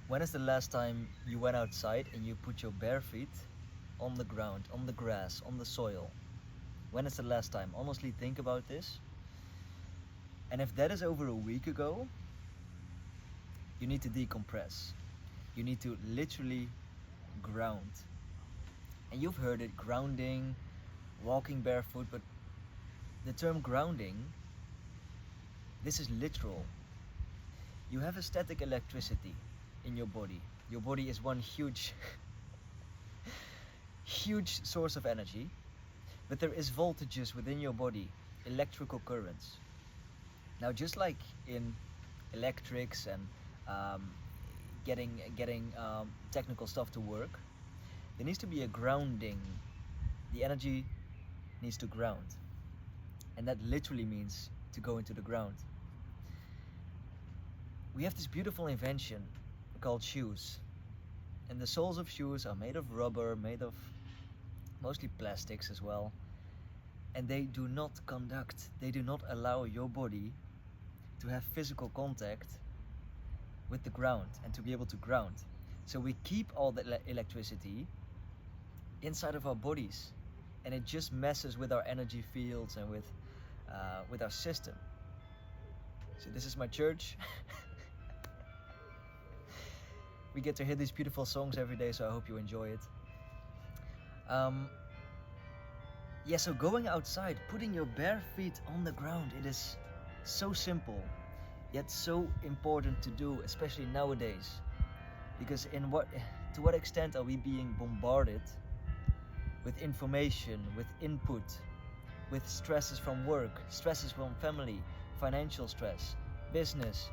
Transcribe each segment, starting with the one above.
When is the last time you went outside and you put your bare feet on the ground, on the grass, on the soil? When is the last time? Honestly, think about this. And if that is over a week ago, you need to decompress. You need to literally ground. And you've heard it, grounding, walking barefoot, but the term grounding, this is literal. You have a static electricity in your body. Your body is one huge huge source of energy, but there is voltages within your body, electrical currents. Now, just like in electrics and getting technical stuff to work, there needs to be a grounding. The energy needs to ground, and that literally means to go into the ground. We have this beautiful invention called shoes, and the soles of shoes are made of rubber, made of mostly plastics as well, and they do not conduct, they do not allow your body to have physical contact with the ground and to be able to ground. So we keep all the electricity inside of our bodies, and it just messes with our energy fields and with our system. So this is my church. We get to hear these beautiful songs every day, so I hope you enjoy it. Yeah, so going outside, putting your bare feet on the ground, it is so simple, yet so important to do, especially nowadays. Because to what extent are we being bombarded with information, with input, with stresses from work, stresses from family, financial stress, business,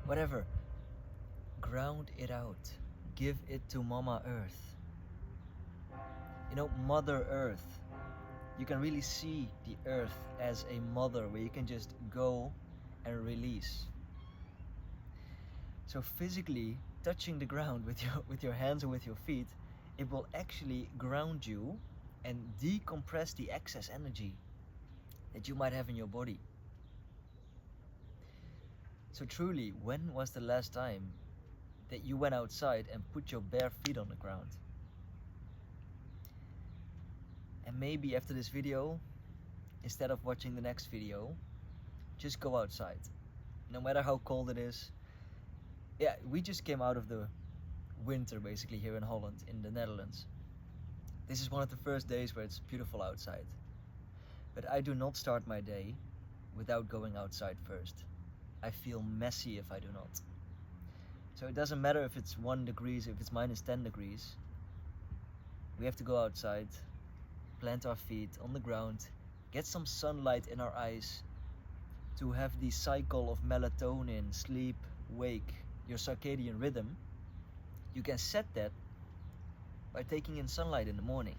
whatever. Ground it out. Give it to Mama Earth. You know, Mother Earth. You can really see the earth as a mother where you can just go and release. So physically touching the ground with your hands or with your feet, it will actually ground you and decompress the excess energy that you might have in your body. So truly, when was the last time that you went outside and put your bare feet on the ground? And maybe after this video, instead of watching the next video, just go outside. No matter how cold it is. Yeah, we just came out of the winter basically here in Holland, in the Netherlands. This is one of the first days where it's beautiful outside. But I do not start my day without going outside first. I feel messy if I do not. So it doesn't matter if it's 1 degree, if it's minus 10 degrees. We have to go outside, plant our feet on the ground, get some sunlight in our eyes to have the cycle of melatonin, sleep, wake, your circadian rhythm. You can set that by taking in sunlight in the morning.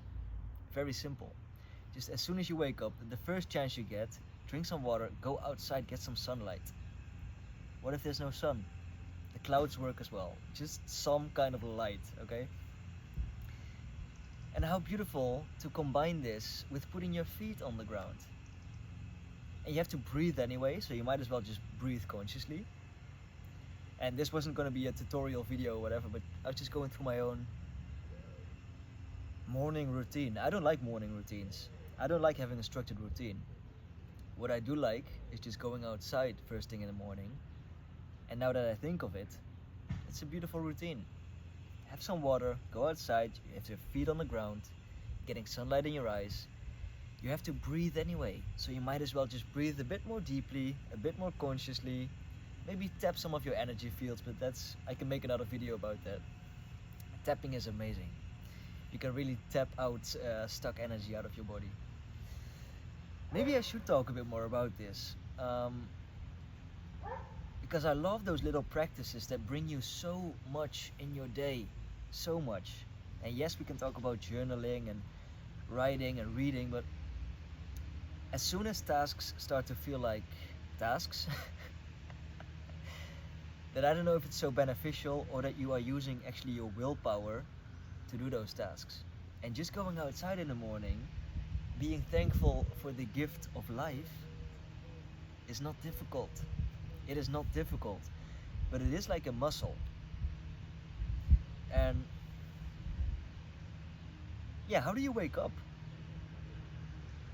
Very simple. Just as soon as you wake up, the first chance you get, drink some water, go outside, get some sunlight. What if there's no sun? The clouds work as well. Just some kind of light, okay? And how beautiful to combine this with putting your feet on the ground. And you have to breathe anyway, so you might as well just breathe consciously. And this wasn't going to be a tutorial video or whatever, but I was just going through my own morning routine. I don't like morning routines. I don't like having a structured routine. What I do like is just going outside first thing in the morning. And now that I think of it, it's a beautiful routine. Have some water, go outside, you have your feet on the ground, getting sunlight in your eyes. You have to breathe anyway, so you might as well just breathe a bit more deeply, a bit more consciously. Maybe tap some of your energy fields, but I can make another video about that. Tapping is amazing. You can really tap out stuck energy out of your body. Maybe I should talk a bit more about this. Because I love those little practices that bring you so much in your day. So much. And yes, we can talk about journaling and writing and reading, but as soon as tasks start to feel like tasks, that I don't know if it's so beneficial or that you are using actually your willpower to do those tasks. And just going outside in the morning, being thankful for the gift of life is not difficult. It is not difficult, but it is like a muscle. And yeah, how do you wake up?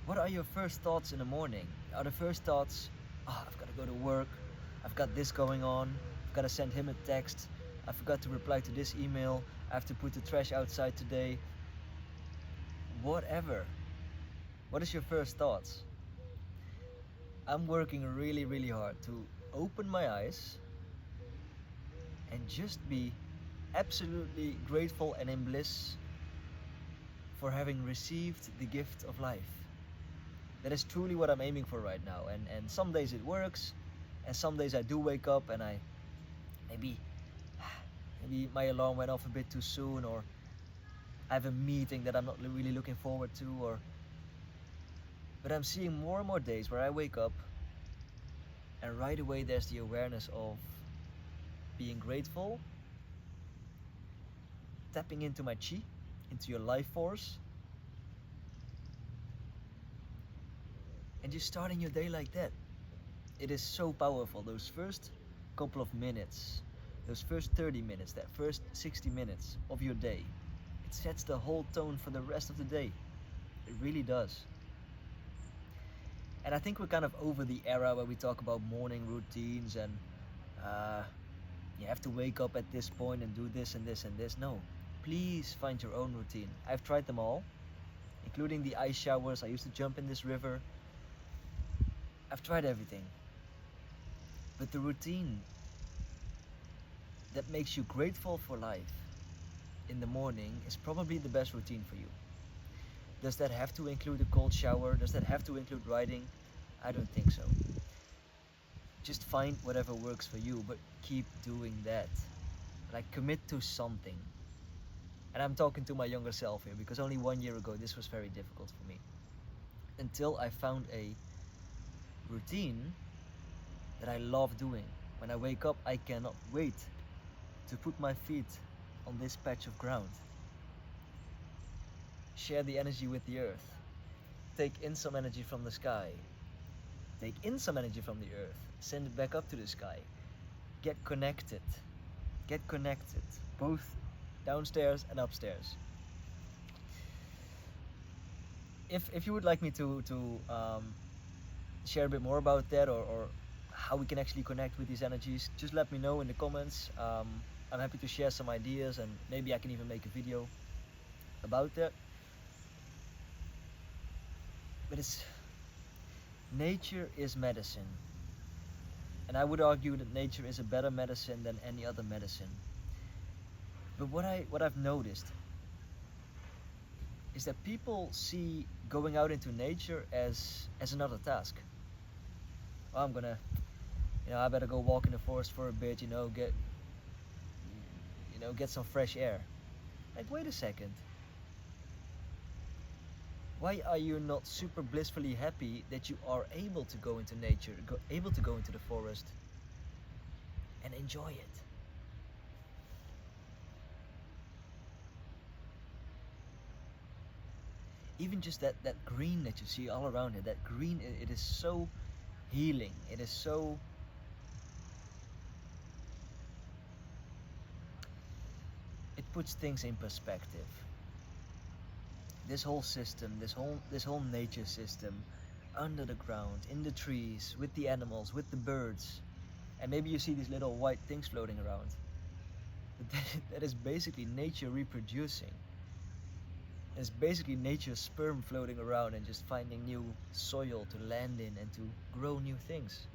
What are your first thoughts in the morning? Are the first thoughts, oh, I've got to go to work, I've got this going on, I've got to send him a text, I forgot to reply to this email, I have to put the trash outside today. Whatever. What is your first thoughts? I'm working really, really hard to open my eyes and just be absolutely grateful and in bliss for having received the gift of life. That is truly what I'm aiming for right now. And some days it works, and some days I do wake up and I maybe my alarm went off a bit too soon, or I have a meeting that I'm not really looking forward to, but I'm seeing more and more days where I wake up and right away there's the awareness of being grateful, tapping into my chi, into your life force, and just starting your day like that. It is so powerful. Those first couple of minutes, those first 30 minutes, that first 60 minutes of your day, it sets the whole tone for the rest of the day. It really does. And I think we're kind of over the era where we talk about morning routines and you have to wake up at this point and do this and this and this. No, please find your own routine. I've tried them all, including the ice showers. I used to jump in this river. I've tried everything. But the routine that makes you grateful for life in the morning is probably the best routine for you. Does that have to include a cold shower? Does that have to include riding? I don't think so. Just find whatever works for you, but keep doing that. Like, commit to something. And I'm talking to my younger self here, because only 1 year ago this was very difficult for me. Until I found a routine that I love doing. When I wake up, I cannot wait to put my feet on this patch of ground. Share the energy with the earth. Take in some energy from the sky. Take in some energy from the earth. Send it back up to the sky. Get connected. Get connected. Both downstairs and upstairs. If you would like me to share a bit more about that, or how we can actually connect with these energies, just let me know in the comments. I'm happy to share some ideas, and maybe I can even make a video about that. But nature is medicine, and I would argue that nature is a better medicine than any other medicine. But what I've noticed is that people see going out into nature as another task. Oh, I'm gonna, I better go walk in the forest for a bit, get some fresh air. Like, wait a second. Why are you not super blissfully happy that you are able to go into nature, able to go into the forest and enjoy it? Even just that green that you see all around it, that green, it is so healing. It is so, it puts things in perspective. This whole system, this whole nature system, under the ground, in the trees, with the animals, with the birds, and maybe you see these little white things floating around. But that is basically nature reproducing. It's basically nature's sperm floating around and just finding new soil to land in and to grow new things.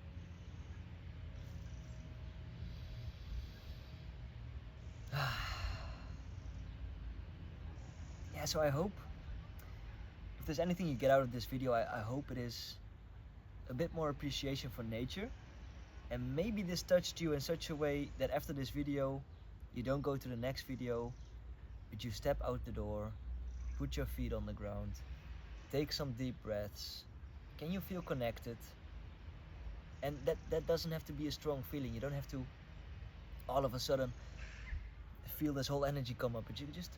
Yeah, so I hope, if there's anything you get out of this video, I hope it is a bit more appreciation for nature. And maybe this touched you in such a way that after this video, you don't go to the next video, but you step out the door, put your feet on the ground, take some deep breaths. Can you feel connected? And that doesn't have to be a strong feeling. You don't have to all of a sudden feel this whole energy come up, but you just,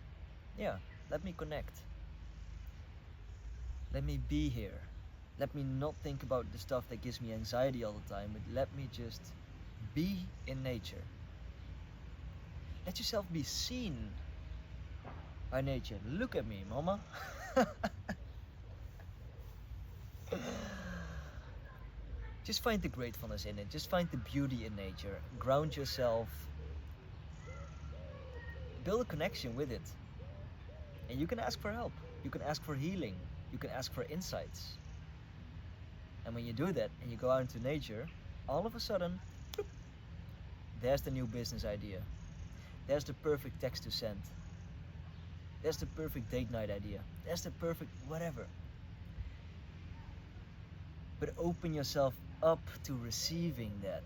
let me connect. Let me be here. Let me not think about the stuff that gives me anxiety all the time, but let me just be in nature. Let yourself be seen by nature. Look at me, mama. Just find the gratefulness in it. Just find the beauty in nature. Ground yourself. Build a connection with it. And you can ask for help. You can ask for healing. You can ask for insights. And when you do that and you go out into nature, all of a sudden, bloop, there's the new business idea. There's the perfect text to send. There's the perfect date night idea. There's the perfect whatever. But open yourself up to receiving that.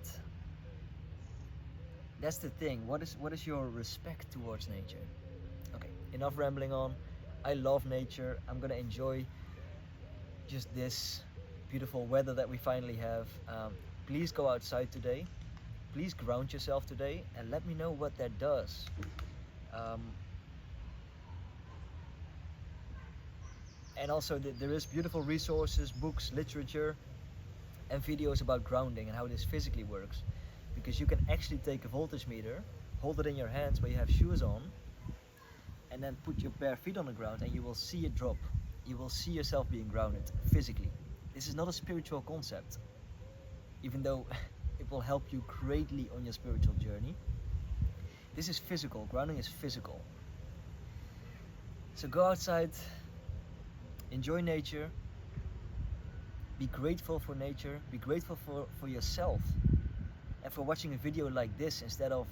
That's the thing. What is your respect towards nature? Okay, enough rambling on. I love nature. I'm gonna enjoy just this beautiful weather that we finally have. Please go outside today. Please ground yourself today and let me know what that does. And also there is beautiful resources, books, literature and videos about grounding and how this physically works. Because you can actually take a voltage meter, hold it in your hands where you have shoes on, and then put your bare feet on the ground and you will see it drop. You will see yourself being grounded physically. This is not a spiritual concept, even though it will help you greatly on your spiritual journey. This is physical. Grounding is physical. So go outside, enjoy nature, be grateful for nature, be grateful for yourself, and for watching a video like this instead of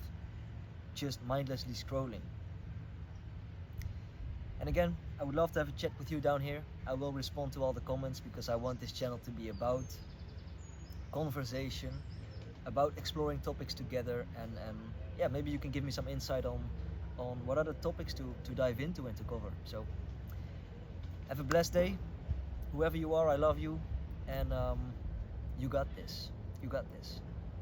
just mindlessly scrolling. And again, I would love to have a chat with you down here. I will respond to all the comments because I want this channel to be about conversation, about exploring topics together, and yeah, maybe you can give me some insight on what other topics to dive into and to cover. So have a blessed day. Whoever you are, I love you, and you got this. You got this.